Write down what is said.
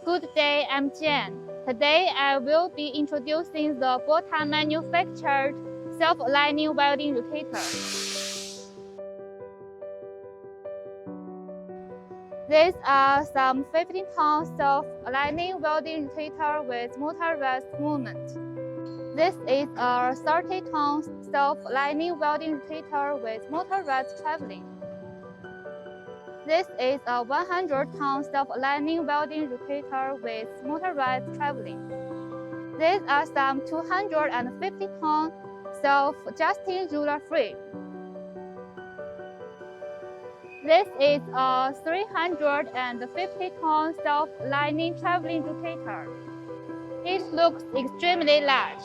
Good day, I'm Jen. Today I will be introducing the Bota manufactured self-aligning welding rotator. These are some 15-ton self-aligning welding rotator with motorized movement. This is a 30-ton self-aligning welding rotator with motorized traveling. This is a 100-ton self-aligning welding rotator with motorized traveling. These are some 250-ton self-adjusting ruler frame. This is a 350-ton self-aligning traveling rotator. It looks extremely large.